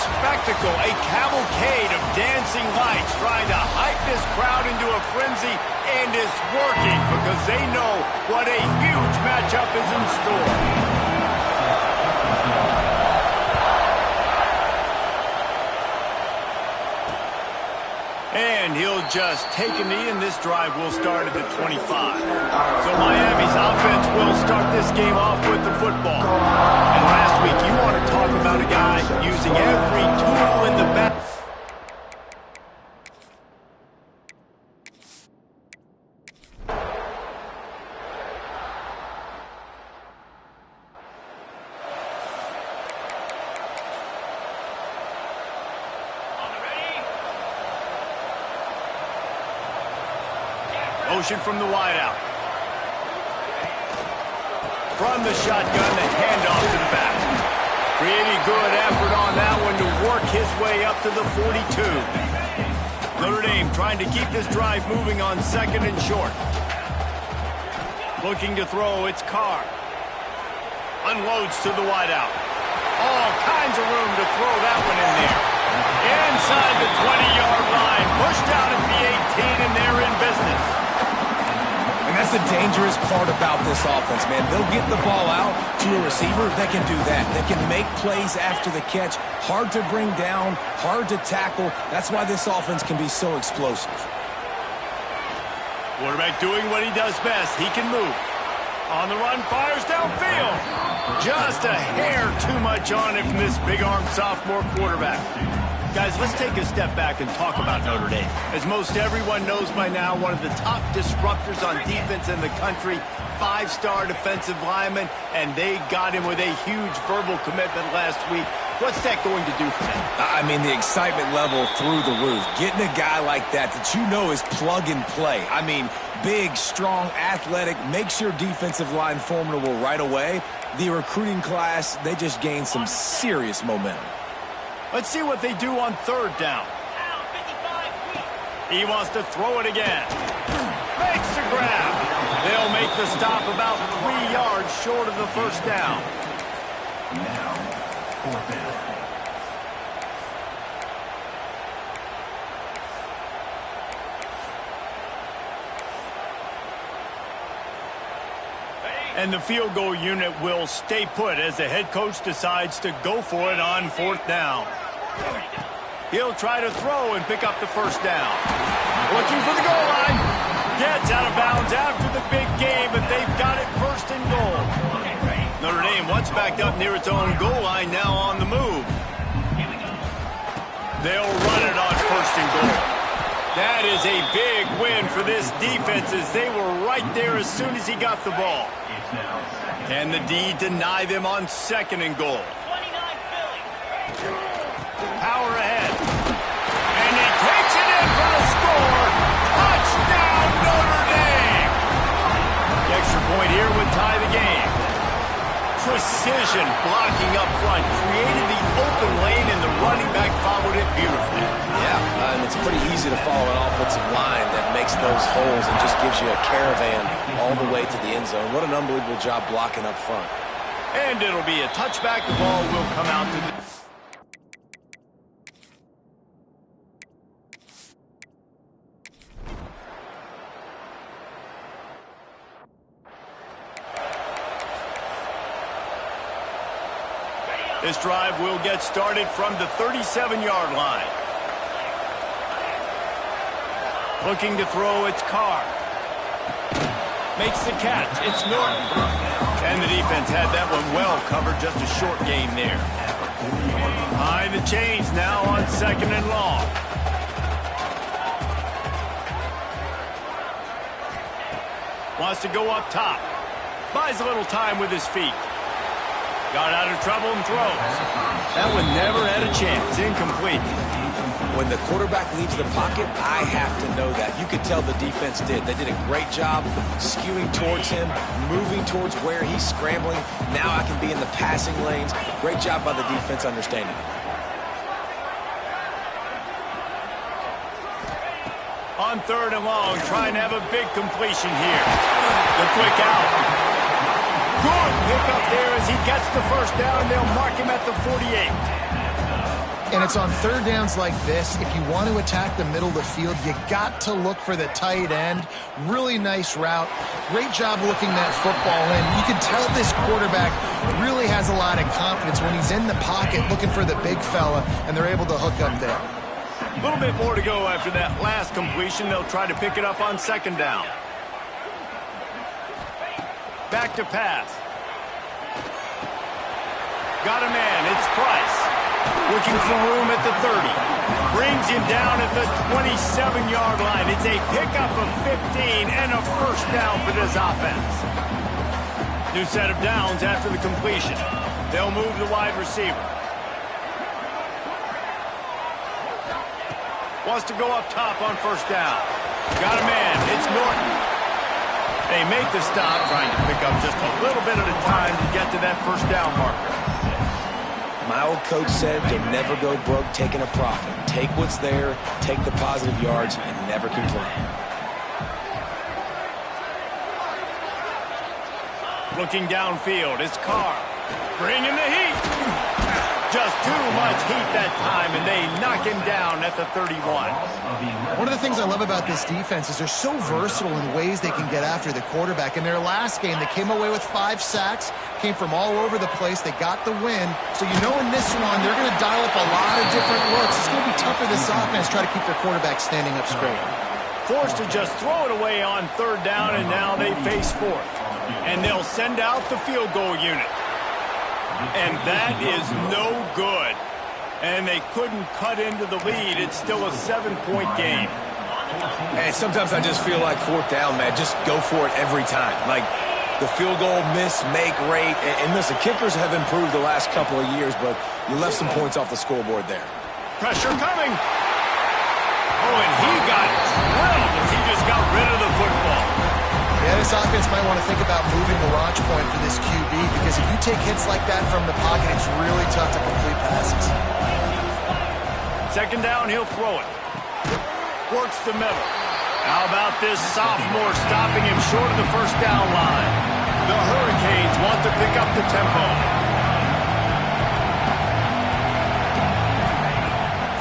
spectacle, a cavalcade of dancing lights trying to hype this crowd into a frenzy, and it's working because they know what a huge matchup is in store. And he'll just take a knee, and this drive will start at the 25. So Miami's offense will start this game off with the football. And last week, you want to talk about a guy using every tool in the bag. Motion from the wideout. From the shotgun, the handoff to the back. Pretty good effort on that one to work his way up to the 42. Notre Dame trying to keep this drive moving on second and short. Looking to throw, it's Carr. Unloads to the wideout. All kinds of room to throw that one in there. Inside the 20-yard line, pushed out at the 18, and they're in business. And that's the dangerous part about this offense, man. They'll get the ball out to a receiver. They can do that. They can make plays after the catch. Hard to bring down, hard to tackle. That's why this offense can be so explosive. Quarterback doing what he does best. He can move. On the run, fires downfield. Just a hair too much on it from this big-armed sophomore quarterback. Guys, let's take a step back and talk about Notre Dame. As most everyone knows by now, one of the top disruptors on defense in the country, five-star defensive lineman, and they got him with a huge verbal commitment last week. What's that going to do for them? I mean, the excitement level through the roof. Getting a guy like that you know is plug and play. I mean, big, strong, athletic, makes your defensive line formidable right away. The recruiting class, they just gained some serious momentum. Let's see what they do on third down. He wants to throw it again. Makes the grab. They'll make the stop about 3 yards short of the first down. Now, fourth down. And the field goal unit will stay put as the head coach decides to go for it on fourth down. He'll try to throw and pick up the first down. Looking for the goal line. Gets out of bounds after the big game, but they've got it first and goal. Notre Dame once backed up near its own goal line, now on the move. They'll run it on first and goal. That is a big win for this defense as they were right there as soon as he got the ball. Can the D deny them on second and goal? Power ahead. And he takes it in for the score. Touchdown, Notre Dame. The extra point here would tie the game. Precision blocking up front created the open lane, and the running back followed it beautifully. Yeah, and it's pretty easy to follow an offensive line that makes those holes and just gives you a caravan all the way to the end zone. What an unbelievable job blocking up front. And it'll be a touchback. The ball will come out to the... This drive will get started from the 37-yard line. Looking to throw, it's Carr. Makes the catch, it's Norton. And the defense had that one well covered, just a short gain there. Behind the chains now on second and long. Wants to go up top. Buys a little time with his feet. Got out of trouble and throws. That one never had a chance. Incomplete. When the quarterback leaves the pocket, I have to know that. You could tell the defense did. They did a great job skewing towards him, moving towards where he's scrambling. Now I can be in the passing lanes. Great job by the defense understanding it. On third and long, trying to have a big completion here. The quick out. Good pick up there as he gets the first down. They'll mark him at the 48. And it's on third downs like this. If you want to attack the middle of the field, you got to look for the tight end. Really nice route. Great job looking that football in. You can tell this quarterback really has a lot of confidence when he's in the pocket looking for the big fella, and they're able to hook up there. A little bit more to go after that last completion. They'll try to pick it up on second down. Back to pass. Got a man. It's Price. Looking for room at the 30. Brings him down at the 27-yard line. It's a pickup of 15 and a first down for this offense. New set of downs after the completion. They'll move the wide receiver. Wants to go up top on first down. Got a man. It's Norton. They make the stop, trying to pick up just a little bit at a time to get to that first down marker. My old coach said you'll never go broke taking a profit. Take what's there, take the positive yards, and never complain. Looking downfield, it's Carr. Bringing the heat. Just too much heat that time, and they knock him down at the 31. One of the things I love about this defense is they're so versatile in ways they can get after the quarterback. In their last game, they came away with 5 sacks, came from all over the place. They got the win. So you know in this one, they're going to dial up a lot of different looks. It's going to be tough for this offense to try to keep their quarterback standing up straight. Forced to just throw it away on third down, and now they face fourth. And they'll send out the field goal unit. And that is no good. And they couldn't cut into the lead. It's still a 7-point game. And sometimes I just feel like fourth down, man, just go for it every time. Like the field goal miss, make rate. And listen, kickers have improved the last couple of years, but you left some points off the scoreboard there. Pressure coming. Oh, and he got drilled as he just got rid of the football. Yeah, this offense might want to think about moving the launch point for this QB, because if you take hits like that from the pocket, it's really tough to complete passes. Second down, he'll throw it. Works the middle. How about this sophomore stopping him short of the first down line? The Hurricanes want to pick up the tempo.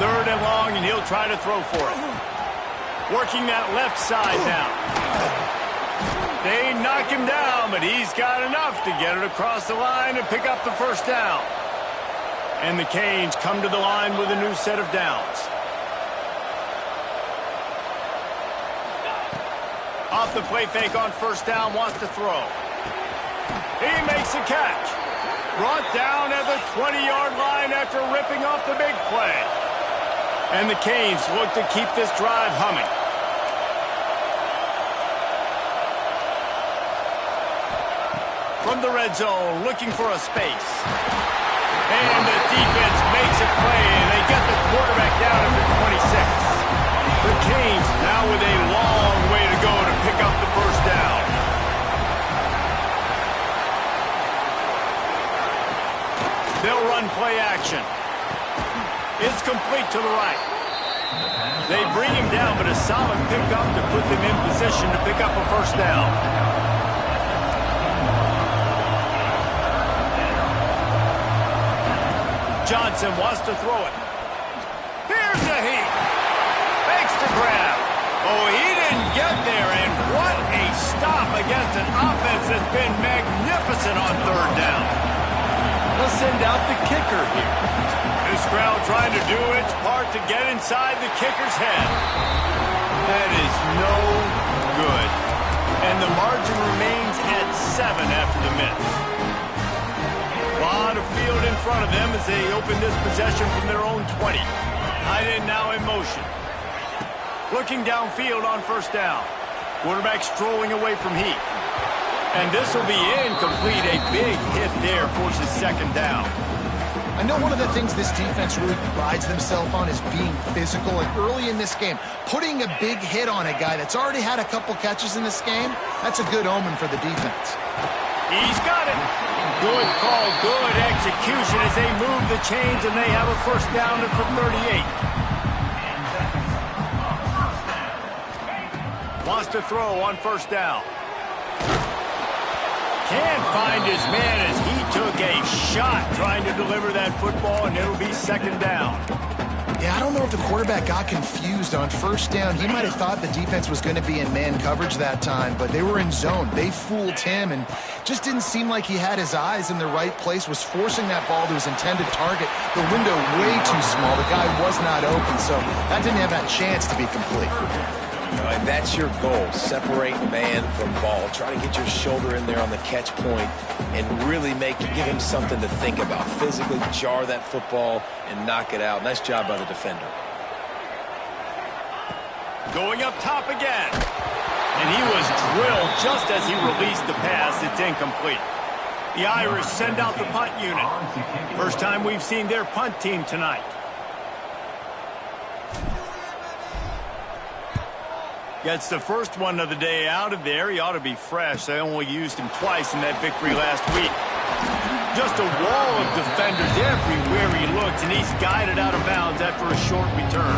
Third and long, and he'll try to throw for it. Working that left side now. They knock him down, but he's got enough to get it across the line and pick up the first down. And the Canes come to the line with a new set of downs. Off the play fake on first down, wants to throw. He makes a catch. Brought down at the 20-yard line after ripping off the big play. And the Canes look to keep this drive humming. From the red zone, looking for a space. And the defense makes a play, and they get the quarterback down at the 26. The Canes now with a long way to go to pick up the first down. They'll run play action. It's complete to the right. They bring him down, but a solid pickup to put them in position to pick up a first down. Johnson wants to throw it. Here's the heat. Makes the grab. Oh, he didn't get there, and what a stop against an offense that's been magnificent on third down. They'll send out the kicker here. This crowd trying to do its part to get inside the kicker's head. That is no good. And the margin remains at 7 after the miss. A lot of field in front of them as they open this possession from their own 20. Tight end now in motion. Looking downfield on first down. Quarterback strolling away from heat. And this will be incomplete. A big hit there forces second down. I know one of the things this defense really prides themselves on is being physical. And early in this game, putting a big hit on a guy that's already had a couple catches in this game, that's a good omen for the defense. He's got it. Good call, good execution as they move the chains, and they have a first down at the 38. Wants to throw on first down. Can't find his man as he took a shot trying to deliver that football, and it'll be second down. Yeah, I don't know if the quarterback got confused on first down. He might have thought the defense was going to be in man coverage that time, but they were in zone. They fooled him and just didn't seem like he had his eyes in the right place, was forcing that ball to his intended target. The window way too small. The guy was not open, so that didn't have that chance to be complete. And that's your goal, separate man from ball. Try to get your shoulder in there on the catch point and really give him something to think about. Physically jar that football and knock it out. Nice job by the defender. Going up top again. And he was drilled just as he released the pass. It's incomplete. The Irish send out the punt unit. First time we've seen their punt team tonight. Gets the first one of the day out of there. He ought to be fresh. They only used him twice in that victory last week. Just a wall of defenders everywhere he looks, and he's guided out of bounds after a short return.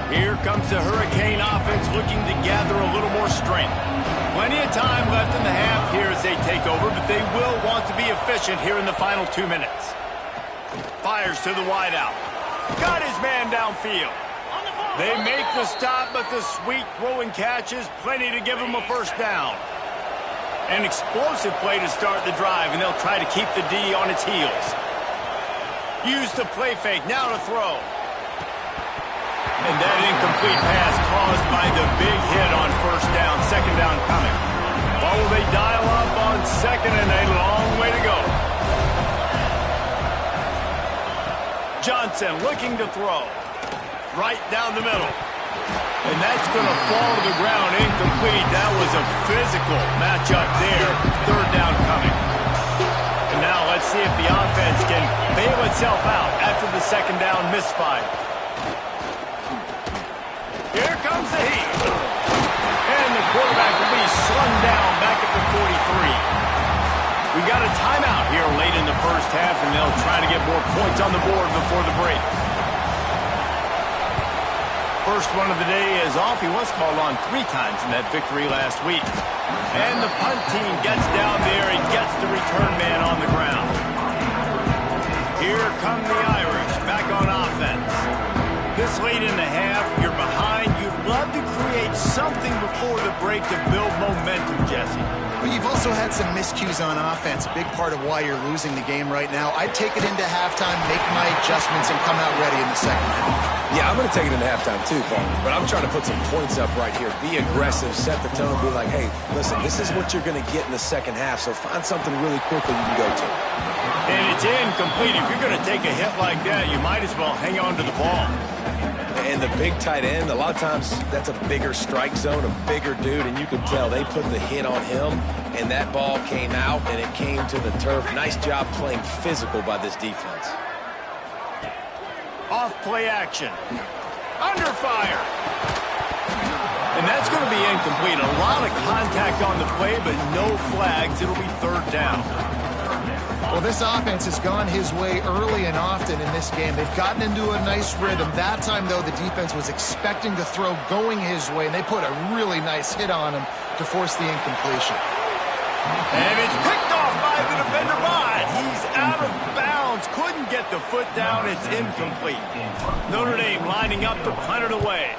Here comes the Hurricane offense looking to gather a little more strength. Plenty of time left in the half here as they take over, but they will want to be efficient here in the final 2 minutes. Fires to the wideout. Got his man downfield. They make the stop, but the sweet throwing catch is plenty to give them a first down. An explosive play to start the drive, and they'll try to keep the D on its heels. Use the play fake, now to throw. And that incomplete pass caused by the big hit on first down, second down coming. Or will they dial up on second and a long way to go? Johnson looking to throw. Right down the middle. And that's going to fall to the ground incomplete. That was a physical matchup there. Third down coming. And now let's see if the offense can bail itself out after the second down misfire. Here comes the heat. And the quarterback will be slung down back at the 43. We got a timeout here late in the first half, and they'll try to get more points on the board before the break. First one of the day is off. He was called on 3 times in that victory last week. And the punt team gets down there and gets the return man on the ground. Here come the Irish back on offense. This late in the half, you're behind. You'd love to create something before the break to build momentum, Jesse. But you've also had some miscues on offense, a big part of why you're losing the game right now. I'd take it into halftime, make my adjustments, and come out ready in the second half. Yeah, I'm going to take it into halftime too, Paul. But I'm trying to put some points up right here. Be aggressive, set the tone, be like, hey, listen, this is what you're going to get in the second half, so find something really quickly you can go to. And it's incomplete. If you're going to take a hit like that, you might as well hang on to the ball. And the big tight end, a lot of times that's a bigger strike zone, a bigger dude, and you can tell they put the hit on him, and that ball came out, and it came to the turf. Nice job playing physical by this defense. Off play action. Under fire. And that's going to be incomplete. A lot of contact on the play, but no flags. It'll be third down. Well, this offense has gone his way early and often in this game. They've gotten into a nice rhythm. That time, though, the defense was expecting the throw going his way, and they put a really nice hit on him to force the incompletion. And it's picked off by the defender, but he's out of bounds. Couldn't get the foot down. It's incomplete. Notre Dame lining up to punt it away.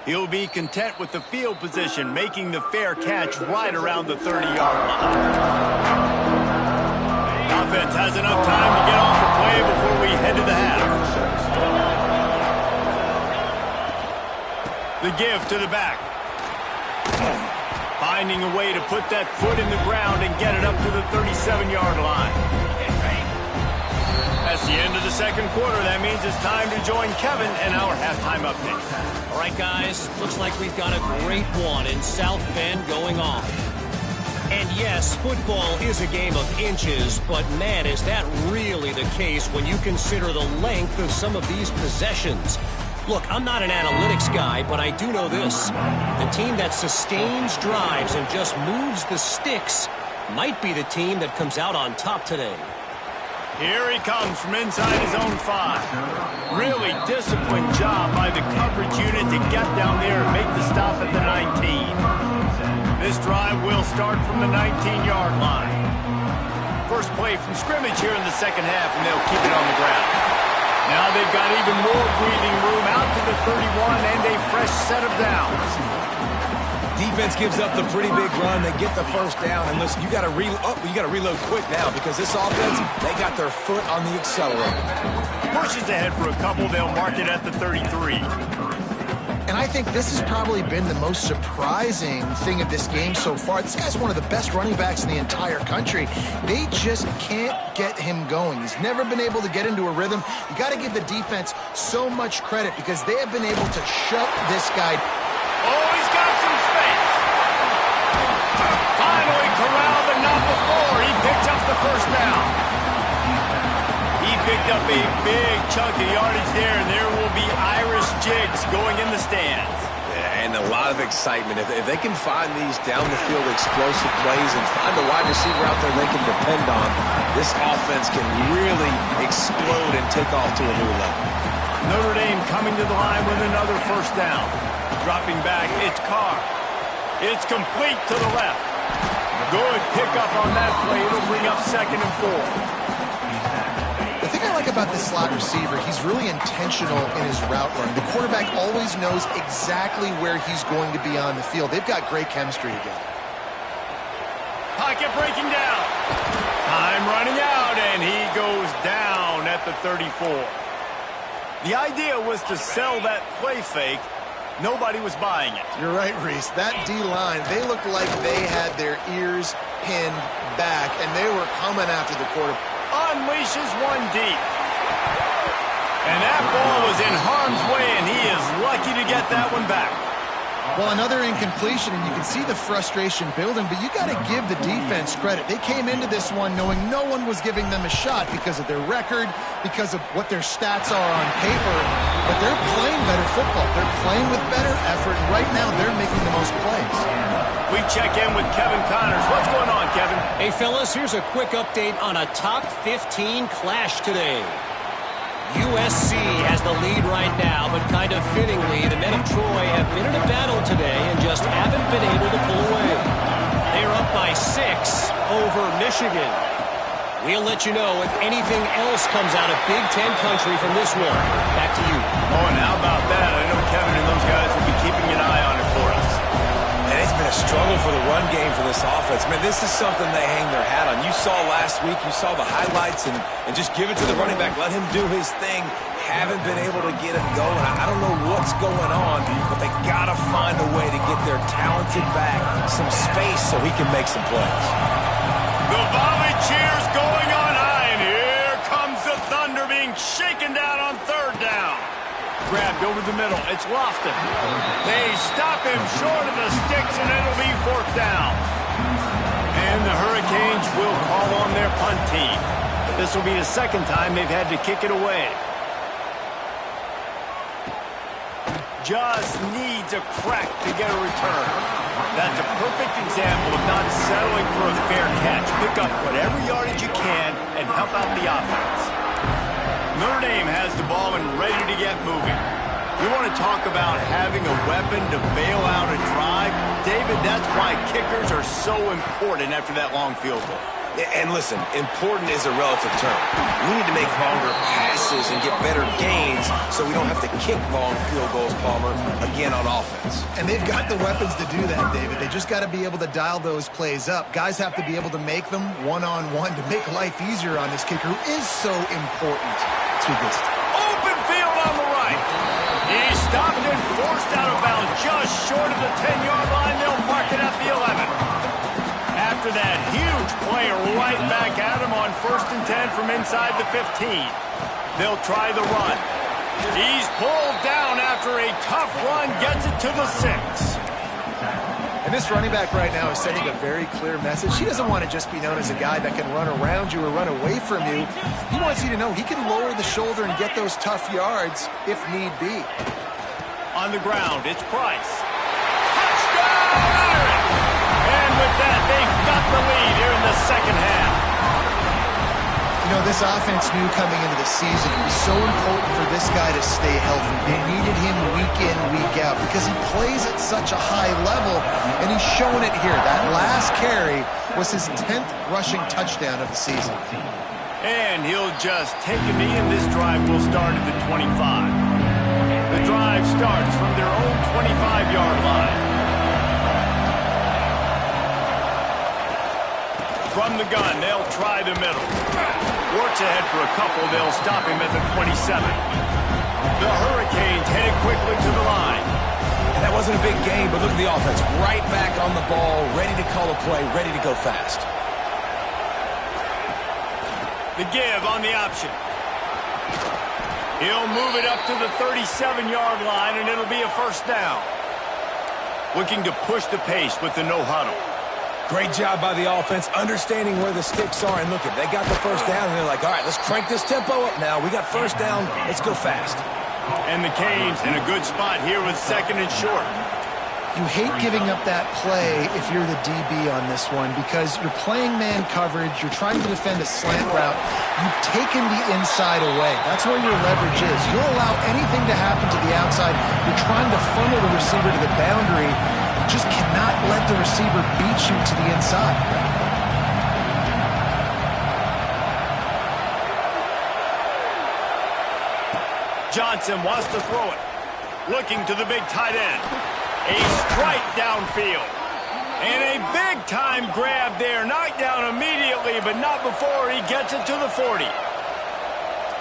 He'll be content with the field position, making the fair catch right around the 30-yard line. Offense has enough time to get off the play before we head to the half. The give to the back. Finding a way to put that foot in the ground and get it up to the 37-yard line. That's the end of the second quarter. That means it's time to join Kevin and our halftime update. All right, guys, looks like we've got a great one in South Bend going on. And yes, football is a game of inches, but man, is that really the case when you consider the length of some of these possessions. Look, I'm not an analytics guy, but I do know this. The team that sustains drives and just moves the sticks might be the team that comes out on top today. Here he comes from inside his own 5. Really disciplined job by the coverage unit to get down there and make the stop at the 19. This drive will start from the 19-yard line. First play from scrimmage here in the second half, and they'll keep it on the ground. Now they've got even more breathing room out to the 31 and a fresh set of downs. Defense gives up the pretty big run. They get the first down. And listen, you got to reload quick now because this offense, they got their foot on the accelerator. Pushes ahead for a couple. They'll mark it at the 33. And I think this has probably been the most surprising thing of this game so far. This guy's one of the best running backs in the entire country. They just can't get him going. He's never been able to get into a rhythm. You got to give the defense so much credit because they have been able to shut this guy. Oh, he's got some space. Finally corralled, but not before. He picked up the first down. He picked up a big chunk of yardage there, and there will be Irish jigs going in the stands. Yeah, and a lot of excitement. If they can find these down-the-field explosive plays and find a wide receiver out there they can depend on, this offense can really explode and take off to a new level. Notre Dame coming to the line with another first down. Dropping back, it's Carr. It's complete to the left. Good pickup on that play. It'll bring up 2nd and 4. The thing I like about this slot receiver, he's really intentional in his route run. The quarterback always knows exactly where he's going to be on the field. They've got great chemistry together. Pocket breaking down. Time running out, and he goes down at the 34. The idea was to sell that play fake. Nobody was buying it. You're right, Reese. That D-line, they looked like they had their ears pinned back, and they were coming after the quarterback. Unleashes one deep. And that ball was in harm's way, and he is lucky to get that one back. Well, another incompletion, and you can see the frustration building, but you got to give the defense credit. They came into this one knowing no one was giving them a shot because of their record, because of what their stats are on paper, but they're playing better football. They're playing with better effort, and right now they're making the most plays. We check in with Kevin Connors. What's going on, Kevin? Hey, fellas, here's a quick update on a top 15 clash today. USC has the lead right now, but kind of fittingly, the men of Troy have been in a battle today and just haven't been able to pull away. They're up by 6 over Michigan. We'll let you know if anything else comes out of Big Ten country from this one. Back to you. Oh, and how about that? I know Kevin and those guys will be keeping an eye on it for us. And it's been a struggle for the run game for this offense. Man, this is something they hang their hat on. You saw last week, you saw the highlights, and just give it to the running back. Let him do his thing. Haven't been able to get him going. I don't know what's going on, but they got to find a way to get their talented back some space so he can make some plays. The volley cheers going on high, and here comes the Thunder being shaken down on 3rd down. Grabbed over the middle. It's Lofton. They stop him short of the sticks, and it'll be 4th down. And the Hurricanes will call on their punt team. This will be the 2nd time they've had to kick it away. Just needs a crack to get a return. That's a perfect example of not settling for a fair catch. Pick up whatever yardage you can and help out the offense. Notre Dame has the ball and ready to get moving. You want to talk about having a weapon to bail out a drive? David, that's why kickers are so important after that long field goal. And listen, important is a relative term. We need to make longer passes and get better gains so we don't have to kick long field goals, Palmer, again on offense. And they've got the weapons to do that, David. They just got to be able to dial those plays up. Guys have to be able to make them one-on-one to make life easier on this kicker who is so important to this. Open field on the right. He stopped and forced out of bounds just short of the 10-yard line. They'll mark it at the 11. After that huge play right back at him on 1st and 10 from inside the 15. They'll try the run. He's pulled down after a tough run, gets it to the 6. And this running back right now is sending a very clear message. He doesn't want to just be known as a guy that can run around you or run away from you. He wants you to know he can lower the shoulder and get those tough yards if need be. On the ground, it's Price. Touchdown, Irish! And with that, they've got the lead here in the 2nd half. You know, this offense knew coming into the season it was so important for this guy to stay healthy. They needed him week in, week out because he plays at such a high level, and he's showing it here. That last carry was his 10th rushing touchdown of the season. And he'll just take a knee, and this drive will start at the 25. The drive starts from their own 25-yard line. From the gun, they'll try the middle. Works ahead for a couple. They'll stop him at the 27. The Hurricanes headed quickly to the line. And that wasn't a big game, but look at the offense. Right back on the ball, ready to call a play, ready to go fast. The give on the option. He'll move it up to the 37-yard line, and it'll be a first down. Looking to push the pace with the no huddle. Great job by the offense, understanding where the sticks are. And look, they got the first down, and they're like, all right, let's crank this tempo up now. We got first down. Let's go fast. And the Canes in a good spot here with second and short. You hate giving up that play if you're the DB on this one because you're playing man coverage. You're trying to defend a slant route. You've taken the inside away. That's where your leverage is. You'll allow anything to happen to the outside. You're trying to funnel the receiver to the boundary. You just cannot let the receiver beat you to the inside. Johnson wants to throw it. Looking to the big tight end. A strike downfield. And a big-time grab there. Knocked down immediately, but not before he gets it to the 40.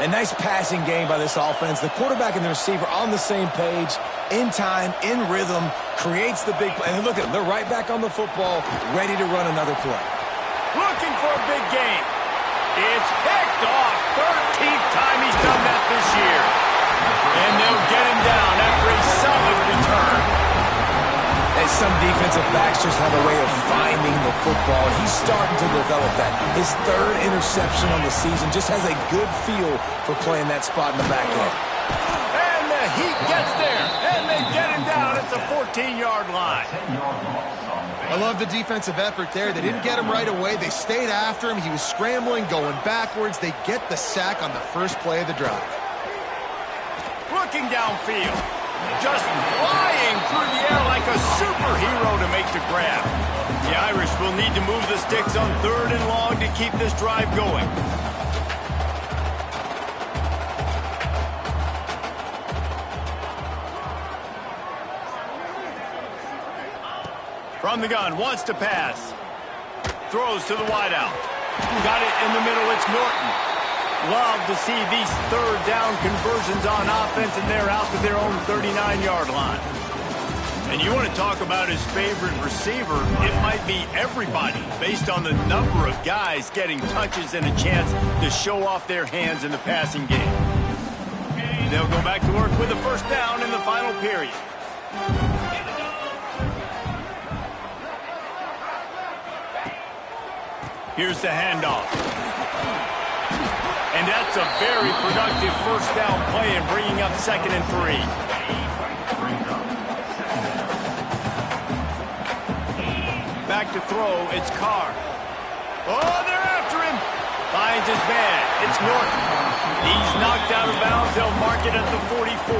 A nice passing game by this offense. The quarterback and the receiver on the same page, in time, in rhythm, creates the big play. And look at them. They're right back on the football, ready to run another play. Looking for a big gain. It's picked off. 13th time he's done that this year. And they'll get him down after a solid return. And some defensive backs just have a way of finding the football. He's starting to develop that. His third interception on the season just has a good feel for playing that spot in the back end. And the Heat gets there. And they get him down at the 14-yard line. I love the defensive effort there. They didn't get him right away. They stayed after him. He was scrambling, going backwards. They get the sack on the first play of the drive. Looking downfield. Just flying through the air like a superhero to make the grab. The Irish will need to move the sticks on 3rd and long to keep this drive going. From the gun, wants to pass. Throws to the wideout. Got it in the middle, it's Norton. Love to see these 3rd down conversions on offense, and they're out to their own 39-yard line. And you want to talk about his favorite receiver, it might be everybody, based on the number of guys getting touches and a chance to show off their hands in the passing game. They'll go back to work with a first down in the final period. Here's the handoff. And that's a very productive first down play and bringing up 2nd and 3. Back to throw, it's Carr. Oh, they're after him. Finds his man. It's Norton. He's knocked out of bounds. They'll mark it at the 44.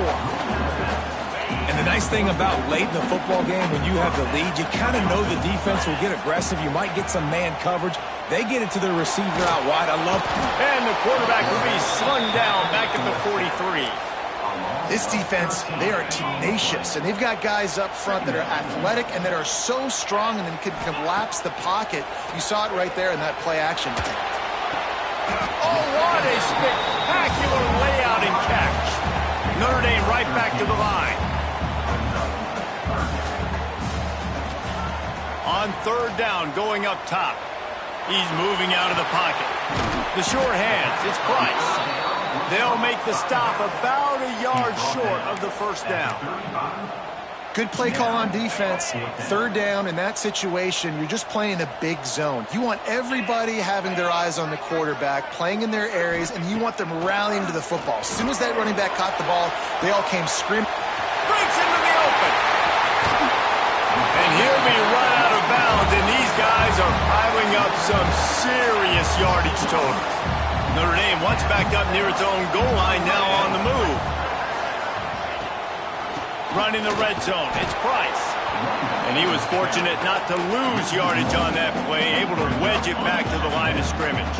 And the nice thing about late in the football game, when you have the lead, you kind of know the defense will get aggressive. You might get some man coverage. They get it to their receiver out wide. I love it. And the quarterback will be slung down back at the 43. This defense, they are tenacious, and they've got guys up front that are athletic and that are so strong and then can collapse the pocket. You saw it right there in that play action. Oh, what a spectacular layout and catch. Notre Dame right back to the line. On 3rd down, going up top. He's moving out of the pocket. The short hands, it's Price. They'll make the stop about a yard short of the first down. Good play call on defense. 3rd down in that situation, you're just playing a big zone. You want everybody having their eyes on the quarterback, playing in their areas, and you want them rallying to the football. As soon as that running back caught the ball, they all came screaming. Breaks into the open. And he'll be run out of bounds, and these guys are piling up some serious yardage totals. Notre Dame once backed up near its own goal line, now on the move. Running the red zone, it's Price. And he was fortunate not to lose yardage on that play, able to wedge it back to the line of scrimmage.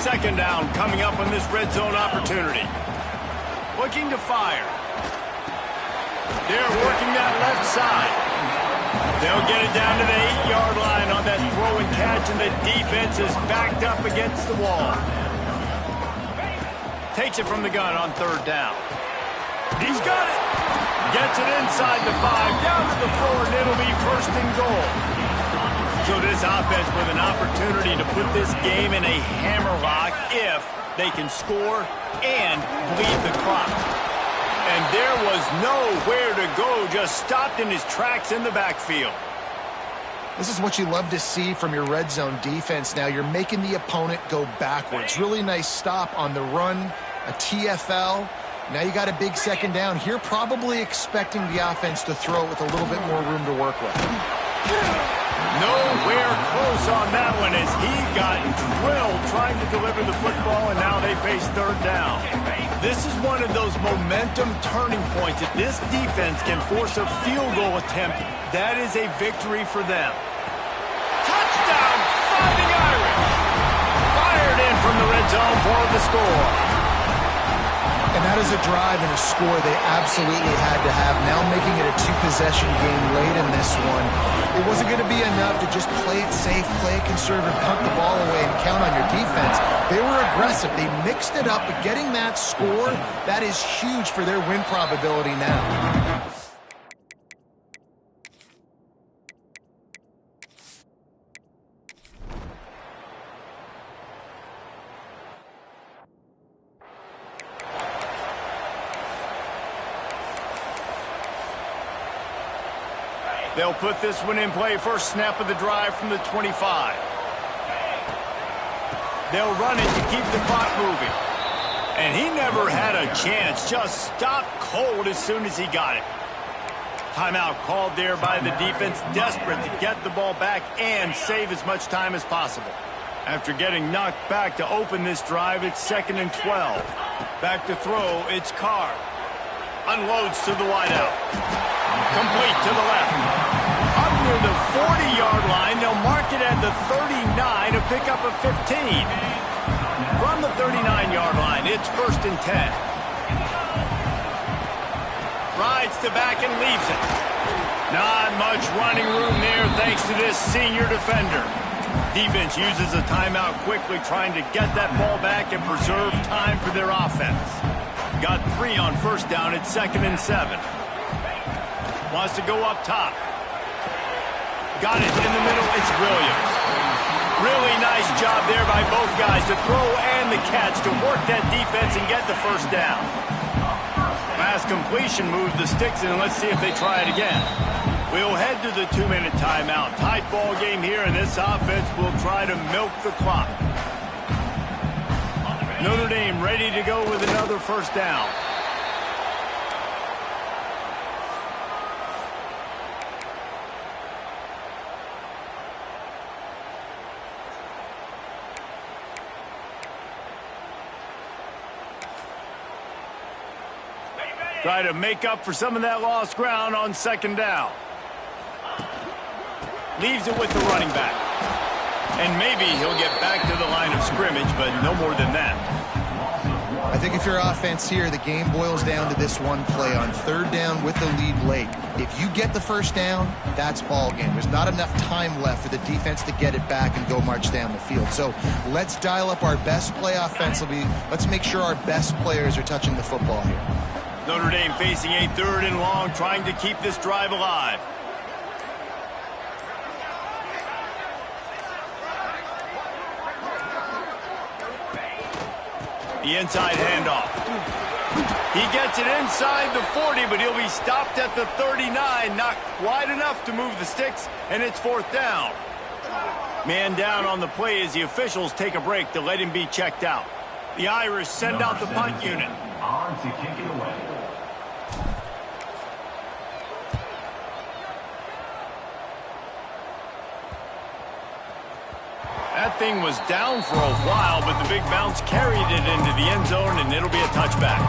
Second down coming up on this red zone opportunity. Looking to fire. They're working that left side. They'll get it down to the 8-yard line on that throw and catch, and the defense is backed up against the wall. Takes it from the gun on third down. He's got it. Gets it inside the 5, down to the 4, and it'll be first and goal. So this offense with an opportunity to put this game in a hammerlock if they can score and bleed the clock. And there was nowhere to go, just stopped in his tracks in the backfield. This is what you love to see from your red zone defense now. You're making the opponent go backwards. Really nice stop on the run, a TFL. Now you got a big second down here, probably expecting the offense to throw it with a little bit more room to work with. Nowhere close on that one as he got drilled trying to deliver the football, and now they face third down. This is one of those momentum turning points. If this defense can force a field goal attempt, that is a victory for them. Touchdown, Fighting Irish! Fired in from the red zone for the score. And that is a drive and a score they absolutely had to have. Now making it a 2-possession game late in this one. It wasn't going to be enough to just play it safe, play it conservative, punt the ball away, and count on your defense. They were aggressive. They mixed it up, but getting that score, that is huge for their win probability now. They'll put this one in play. First snap of the drive from the 25. They'll run it to keep the clock moving. And he never had a chance. Just stopped cold as soon as he got it. Timeout called there by the defense, desperate to get the ball back and save as much time as possible. After getting knocked back to open this drive, it's 2nd and 12. Back to throw, it's Carr. Unloads to the wideout. Complete to the left. Up near the 40-yard line, they'll mark it at the 39 to pick up a 15. From the 39-yard line, it's 1st and 10. Rides to back and leaves it. Not much running room there thanks to this senior defender. Defense uses a timeout quickly, trying to get that ball back and preserve time for their offense. Got 3 on first down at 2nd and 7. Wants to go up top. Got it in the middle. It's Williams. Really nice job there by both guys to throw and the catch to work that defense and get the first down. Pass completion moves the sticks, and let's see if they try it again. We'll head to the 2-minute timeout. Tight ball game here, and this offense will try to milk the clock. Notre Dame ready to go with another first down. Try to make up for some of that lost ground on 2nd down. Leaves it with the running back. And maybe he'll get back to the line of scrimmage, but no more than that. I think if you're offense here, the game boils down to this one play on 3rd down with the lead late. If you get the first down, that's ball game. There's not enough time left for the defense to get it back and go march down the field. So let's dial up our best play offensively. Let's make sure our best players are touching the football here. Notre Dame facing a 3rd and long, trying to keep this drive alive. The inside handoff. He gets it inside the 40, but he'll be stopped at the 39. Not quite enough to move the sticks, and it's 4th down. Man down on the play as the officials take a break to let him be checked out. The Irish send out the punt unit. On to kick it away. That thing was down for a while, but the big bounce carried it into the end zone, and it'll be a touchback.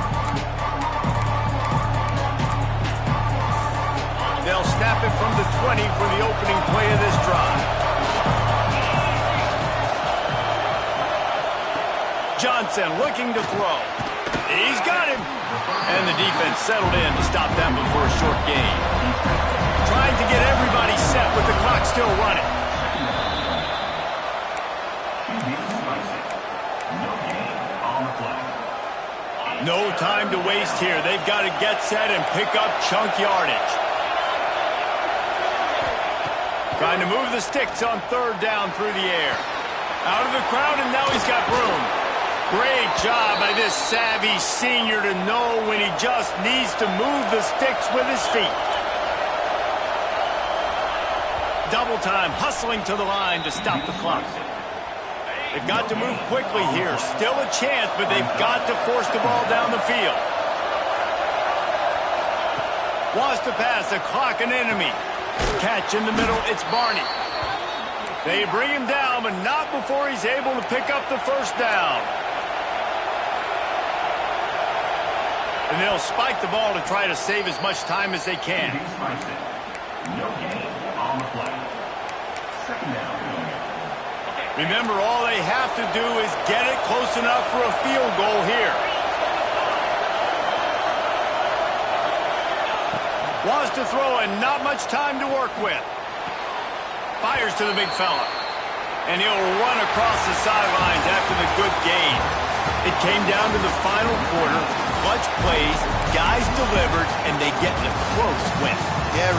They'll snap it from the 20 for the opening play of this drive. Johnson looking to throw. He's got him. And the defense settled in to stop that before a short gain. Trying to get everybody set with the clock still running. No time to waste here. They've got to get set and pick up chunk yardage. Trying to move the sticks on third down through the air. Out of the crowd, and now he's got room. Great job by this savvy senior to know when he just needs to move the sticks with his feet. Double time, hustling to the line to stop the clock. They've got to move quickly here. Still a chance, but they've got to force the ball down the field. Wants to pass, the clock an enemy. Catch in the middle, it's Barney. They bring him down, but not before he's able to pick up the first down. And they'll spike the ball to try to save as much time as they can. No gain on the play. Second down. Remember, all they have to do is get it close enough for a field goal here. Wants to throw and not much time to work with. Fires to the big fella. And he'll run across the sidelines after the good gain. It came down to the final quarter. Clutch plays, guys delivered, and they get in a close win. Yeah,